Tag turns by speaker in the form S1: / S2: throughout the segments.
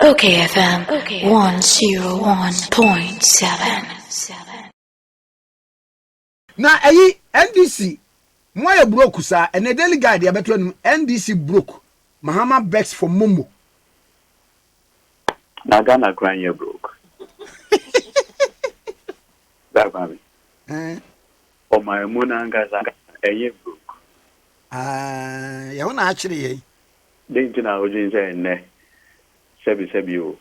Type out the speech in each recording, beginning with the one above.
S1: OKFM 101.7.
S2: Na NDC moya broke sa and a daily guide ya beto NDC broke Mahama begs for Momo.
S3: Na Ghana crying you broke. That family. Oh my monanga ye broke.
S2: Ya wana actually ye.
S3: Didn't na ojin say ne. Sebi o.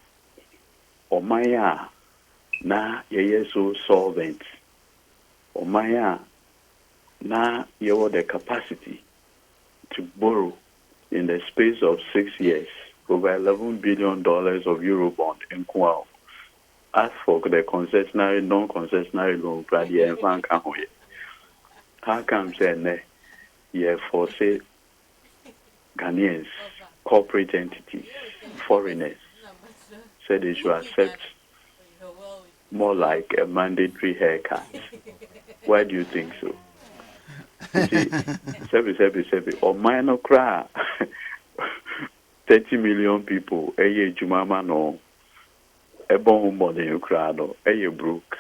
S3: Oh my na ye so solvent. Oh my na you have the capacity to borrow in the space of 6 years over $11 billion of Eurobond in Kwao. As for the concessionary, non-concessionary loan, how come say for say Ghanaians, corporate entities, foreigners, said they should accept more like a mandatory haircut. Why do you think so? Sebi. Or minor cry. 30 million people, a year Jumama no, a bon more than you cry, no, a year broke.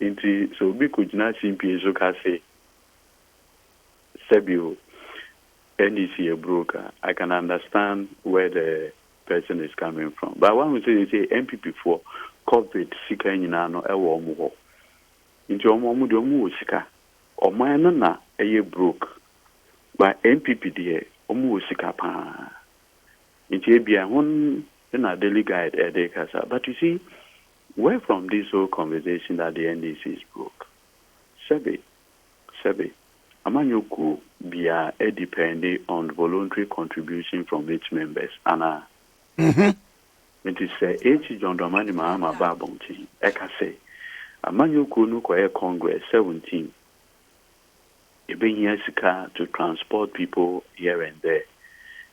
S3: So we could not simply say, Sebi, NDC a broker. I can understand where the person is coming from. But when we say MPP for COVID, Sika in no, a warm into Omomu Sika, or minor a year broke. By MPP there, Omu Sika pa. Into a one in a daily guide a day casa. But you see, where from this whole conversation that the NDC is broke? Sebi. Amanyoko be a depending on voluntary contribution from its members. Anna. It is H. John Dramani Mahama Babonti. Eka say, Amanyoko no kwa Congress 17. Even here to transport people here and there.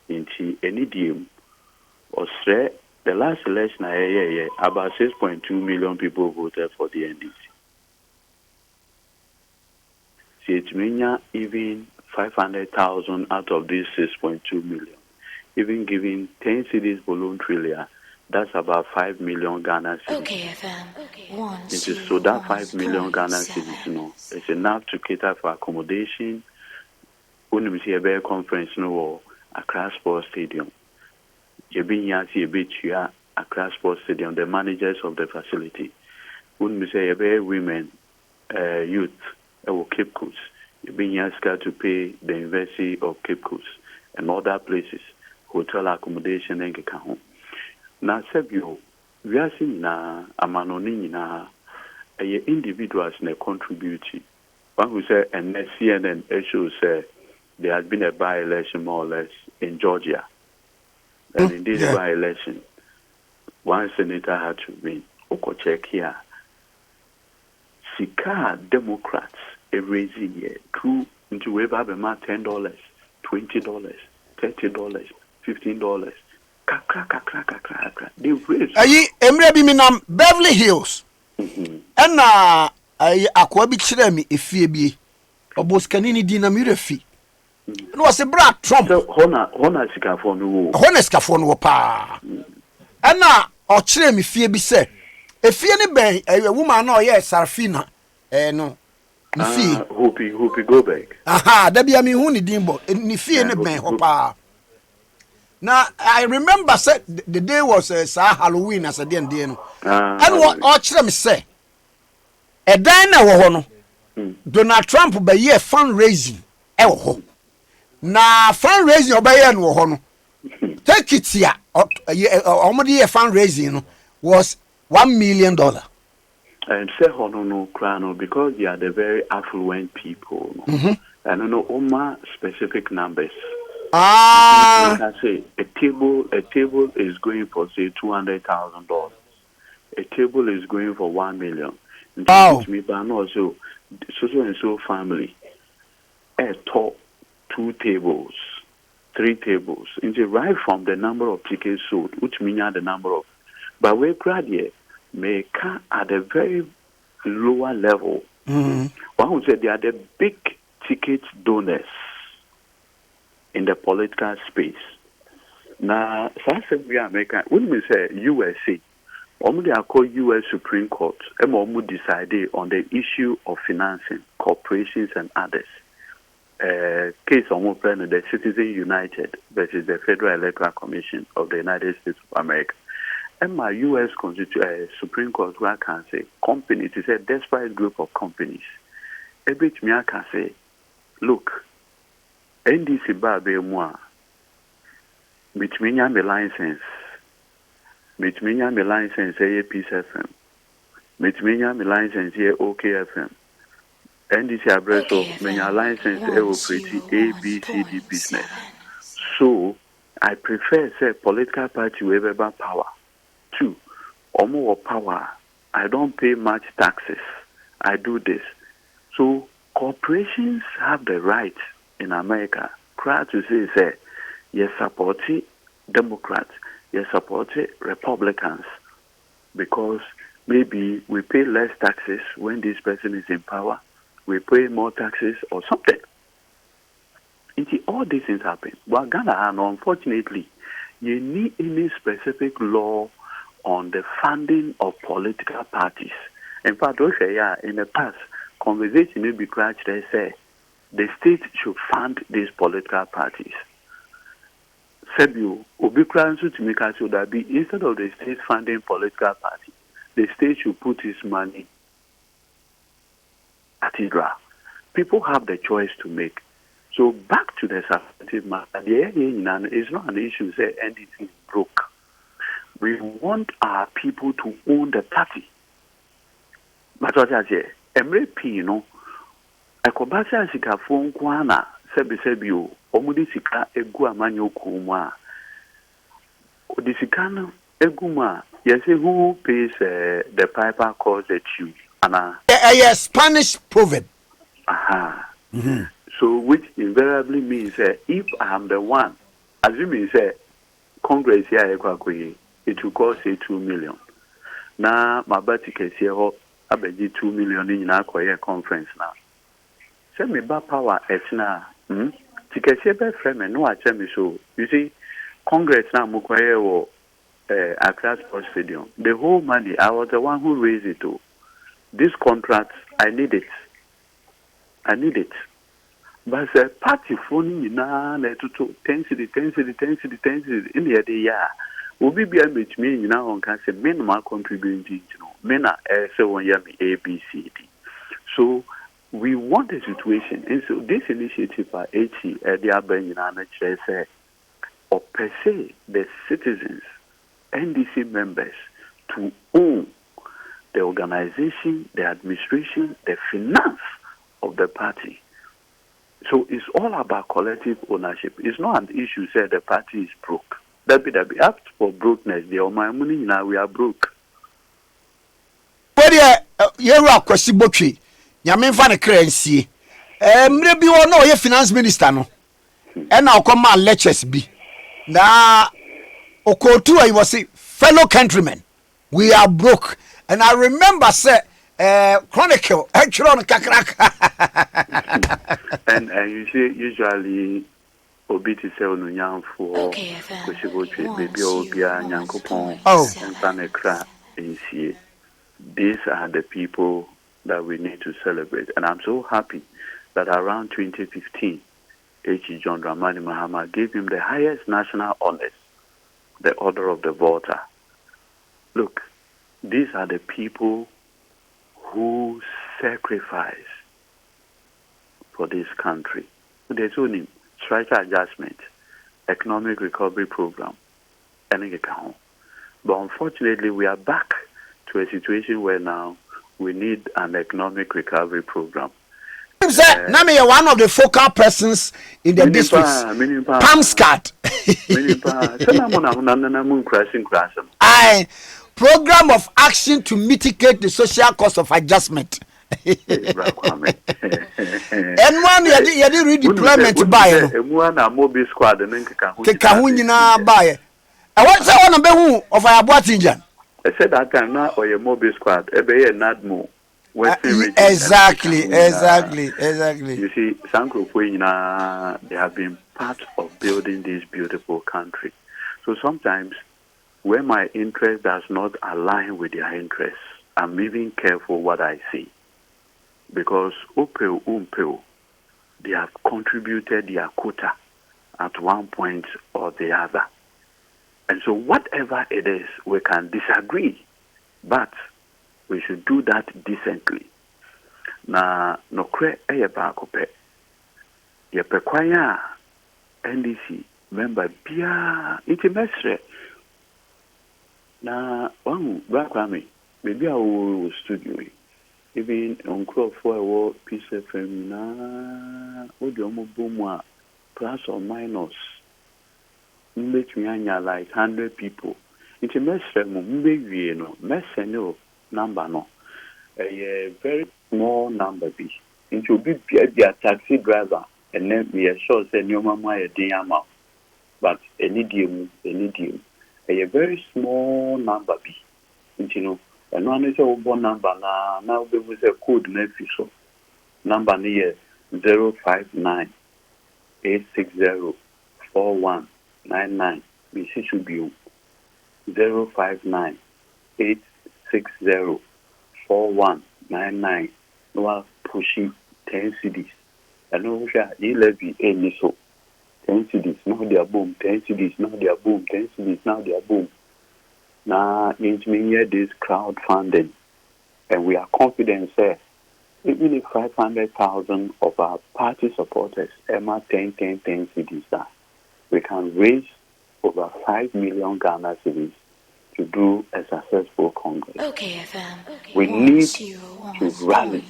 S3: Into any deal or say the last election about 6.2 million people voted for the NDC. See, it means even 500,000 out of these 6.2 million, even giving 10 cities voluntarily, that's about 5 million Ghana cedis.
S1: OKFM
S3: It is so that 5 million Ghana cedis, it's enough to cater for accommodation. When we see a bear conference, Accra Sports Stadium. You've been here to see Accra Sports Stadium, the managers of the facility. When we say a bear women, youth, Cape Coast. You've been here to pay the University of Cape Coast and other places, hotel accommodation and home. Now, Sebio, we are seeing na amanoni na individuals na contribute. One who say and CNN shows say there has been a by-election more or less in Georgia. And in this by-election, one senator had to win. Check here. Sika Democrats every year through into web $10, $20, $30, $15. Kakra. They raise.
S2: Ayi Emre bi minam Beverly Hills. And akwa bi kire mi efie bi. Oboskani ni di na mi refi. No was a bra Trump.
S3: So hona sikafo no wo.
S2: Hona sikafo no pa. And o kire mi fie bi se. Efie ni ben woman na oye Sarfina. No. Ni fie.
S3: Hope go back.
S2: Aha, da bia mi hu ni dimbo. Ni fie ni ben ho pa. Now I remember said the day was Halloween as a day no. And what ochre me say. E dan na wo ho no. Donald Trump be ye fundraising e wo ho. Na fundraising obeye no wo ho no. Take it here. Omodi ye fundraising no was $1 million.
S3: And say no crano because they are the very affluent people. I don't know Oma specific numbers. I can say a table is going for say $200,000. A table is going for $1 million.
S2: Wow.
S3: Me, but also so and so family. A top 2 tables, 3 tables. Into right from the number of tickets sold, which means the number of. But we graduate may come at a very lower level. One would say they are the big ticket donors in the political space. Now, some we American, when we say USA, only I call US Supreme Court, and decided on the issue of financing, corporations and others. Case on the Citizen United versus the Federal Electoral Commission of the United States of America. And my U.S. Supreme Court where I can say companies, it's a desperate group of companies. Every time I can say, look, NDC babe moi, between my license, here Peace FM, between my license here okayfm. NDC abreso menya license operate ABCD business. So I prefer say political party will have power. 2, or more power. I don't pay much taxes. I do this. So corporations have the right in America. Try to say you support Democrats, you support Republicans, because maybe we pay less taxes when this person is in power. We pay more taxes or something. All these things happen. But Ghana, and unfortunately, you need any specific law on the funding of political parties. In fact, in the past, conversation will be crashed. They say the state should fund these political parties. Sebio, Obikransu to make us so that be instead of the state funding political parties, the state should put its money. People have the choice to make. So back to the substantive matter, it's not an issue say anything broke. We want our people to own the party. But what I say, MRP, you know, Ekobasa sika phone kwana sebi omudi sika egu amanyo kuma. Odi sika no eguma. Yes, who pays the piper calls the tune.
S2: Yes, Spanish proverb.
S3: Aha. Mm-hmm. So, which invariably means if I am the one, assuming say Congress here, it will cost say 2 million. Now, my tickets here, I bet you 2 million in our conference now. Send me back power at now. Tickets here, by friend, and no, I tell me so. You see, Congress now, Mukwaya or Accra Sports Stadium. The whole money, I was the one who raised it. This contract, I need it. But the party phone in to 10 city in the other year. Will be able to me now on can say minimum contributing, men are so on ABCD. So we want a situation, and so this initiative by HC at the Aben say, or per se, the citizens, NDC members, to own the organization, the administration, the finance of the party. So it's all about collective ownership. It's not an issue say the party is broke. That be apt for brokenness. The my money now we are broke.
S2: But you are kwesi botwe. Nyame fa ne currency. Mre bi wo no ye finance minister no. E na okoma lectures bi. Na okotu I was say fellow countrymen, we are broke. And I remember say Chronicle actually on kakrak.
S3: And you see usually obiti se onunyam for kwesiboche baby obia nyankopon and panekra nsie. These are the people that we need to celebrate, and I'm so happy that around 2015 H. John Dramani Mahama gave him the highest national honors, the Order of the Volta. Look, these are the people who sacrifice for this country. There's only striker adjustment, economic recovery program, and but unfortunately, we are back to a situation where now we need an economic recovery program.
S2: Nami is one of the focal persons in the district. Pamscat. Program of action to mitigate the social cost of adjustment. And one you redeployment by
S3: mobile squad and then
S2: buy. I want to one of our Boatinjan.
S3: I said that time now or your mobile squad, NADMO.
S2: Exactly.
S3: You see, Sanko they have been part of building this beautiful country. So sometimes when my interest does not align with their interests, I'm even careful what I say. Because they have contributed their quota at one point or the other. And so whatever it is, we can disagree, but we should do that decently. Na nokre eye baako pe. Ye pe kwanya NDC member bia intimesre. Na wangu bakwame maybe I will studio even on crop for a Peace FM na odi omo bomu plus or minus mbetumi anya like 100 people. Intimesre mo mbewie no mesene number no. A very small number be into be a taxi driver and then we are sure say no mama a diama but any deal a very small number be into and one is a one number now there was a code so number near 059 860 4199 we should be 059 860 4199 no are pushing 10 cities. And no you levy any so 10 cities, now they are boom, 10 cities, now they are boom, 10 cities, now they are boom. Now it means this crowdfunding and we are confident say even if 500,000 of our party supporters Emma 10 cities that we can raise over 5 million Ghana cedis to do a successful Congress.
S1: OKFM.
S3: We need to rally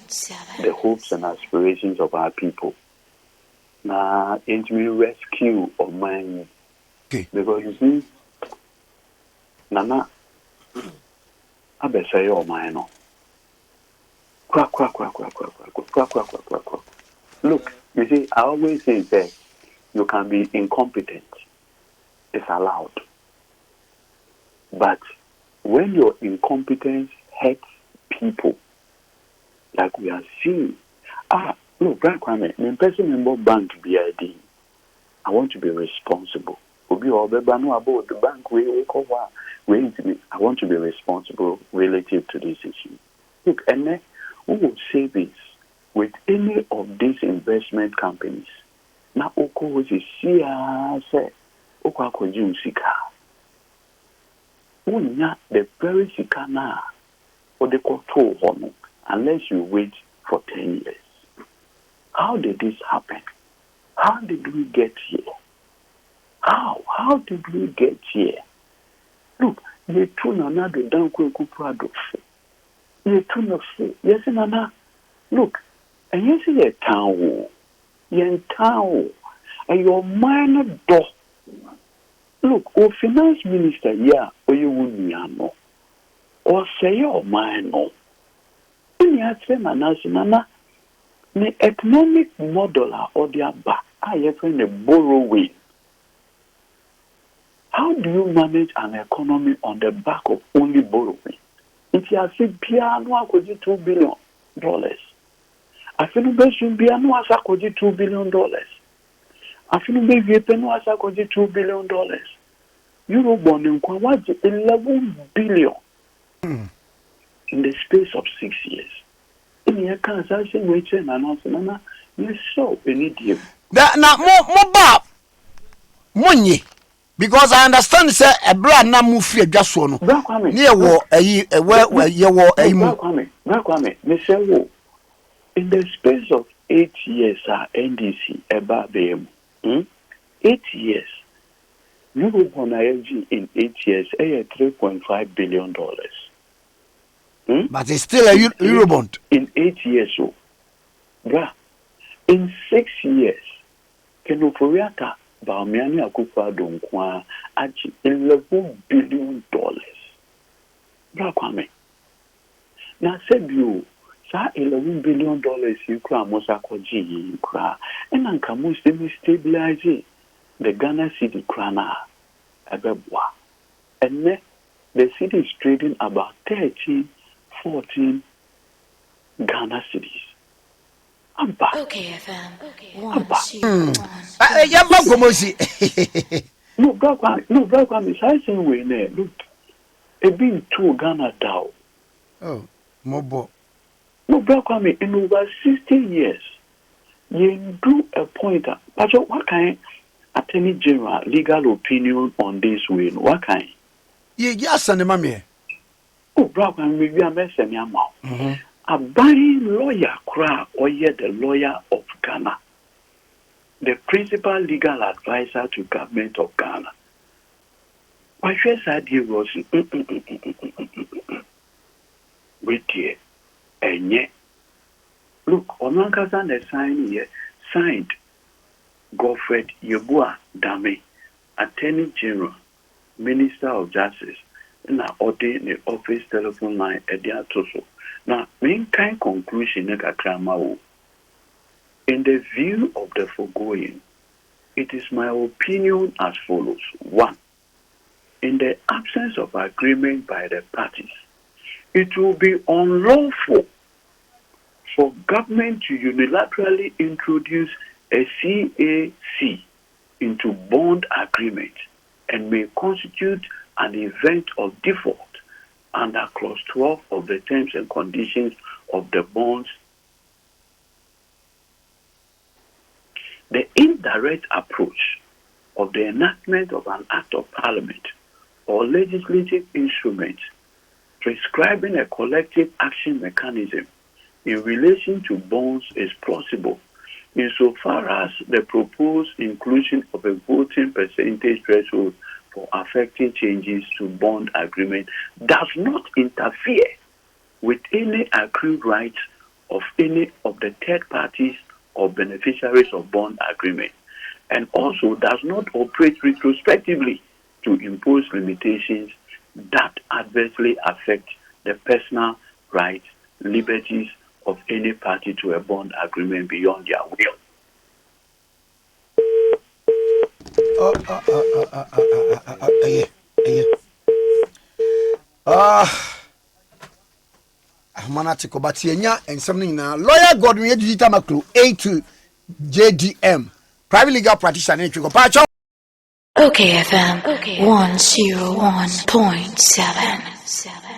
S3: the hopes and aspirations of our people. Now, it will rescue of mine.
S2: Okay.
S3: Because you see, Nana, I better say your mind. Quack. Look, you see, I always say that you can be incompetent. It's allowed. But when your incompetence hurts people, like we are seeing, look, Brian Kwame, when person member bank BID, I want to be responsible. I want to be responsible relative to this issue. Look, and then we will say this with any of these investment companies. Now, Oko is say, Oko Akojun Sika. The very Sikana or the control honor unless you wait for 10 years. How did this happen? How did we get here? How did we get here? Look, you two nana the danko kuprado. You two no say, yes, nana. Look, and you see a town, and your minor door. Look, o finance minister, or you wouldn't know. Or say your minor. In your nana, the economic model or their back, I have a borrowing. How do you manage an economy on the back of only borrowing? If you have said piano, I could $2 billion. I feel best piano, I could $2 billion. I feel baby penwas, I could $2 billion. Eurobond in Kwawaji, 11 billion in the space of 6 years. In your cancer, waiting and also, yes, so we need you.
S2: That now more money. Because I understand say a brand na move just one. Near war where you were
S3: Kwame, me say wo in the space of 8 years NDC about them. 8 years. You go on in 8 years, $3.5 billion.
S2: But it's still a Eurobond.
S3: In 8 years, so. In 6 years, Kenoforiata, Baumiani Akufa Donkwa, achi $11 billion. Kwame. Now, said you, $11 billion you cry, Mosakoji, you cry, and Ankamus stabilize the Ghana city krana Abebwa. And then the city is trading about 13, 14 Ghana cities.
S1: OKFM.
S2: Yamba Gomosi.
S3: No, black one is I say we ne. Look, it been to Ghana down.
S2: Oh, mobo.
S3: No, black one in over 60 years. You do a point. But what kind Attorney General legal opinion on this way? What kind?
S2: Yes, and the mammy.
S3: Oh, black one, maybe a mess and your mouth. A buying lawyer cry or yet the lawyer of Ghana, the principal legal advisor to government of Ghana. My first idea was with you and yet look on the sign here signed Godfred Yeboah Dame, Attorney General, Minister of Justice, and I ordained the office telephone line at the Atoso. Now, main kind conclusion in the view of the foregoing, it is my opinion as follows. 1. In the absence of agreement by the parties, it will be unlawful for government to unilaterally introduce a CAC into bond agreement and may constitute an event of default under Clause 12 of the terms and conditions of the bonds. The indirect approach of the enactment of an act of parliament or legislative instrument prescribing a collective action mechanism in relation to bonds is plausible insofar as the proposed inclusion of a voting percentage threshold for affecting changes to bond agreement does not interfere with any accrued rights of any of the third parties or beneficiaries of bond agreement, and also does not operate retrospectively to impose limitations that adversely affect the personal rights, liberties of any party to a bond agreement beyond their will.
S2: Manatiko, but and something now. Lawyer Godwin Edudzie Tamakloe, A2 JDM, private legal practitioner.
S1: OKFM 101.7.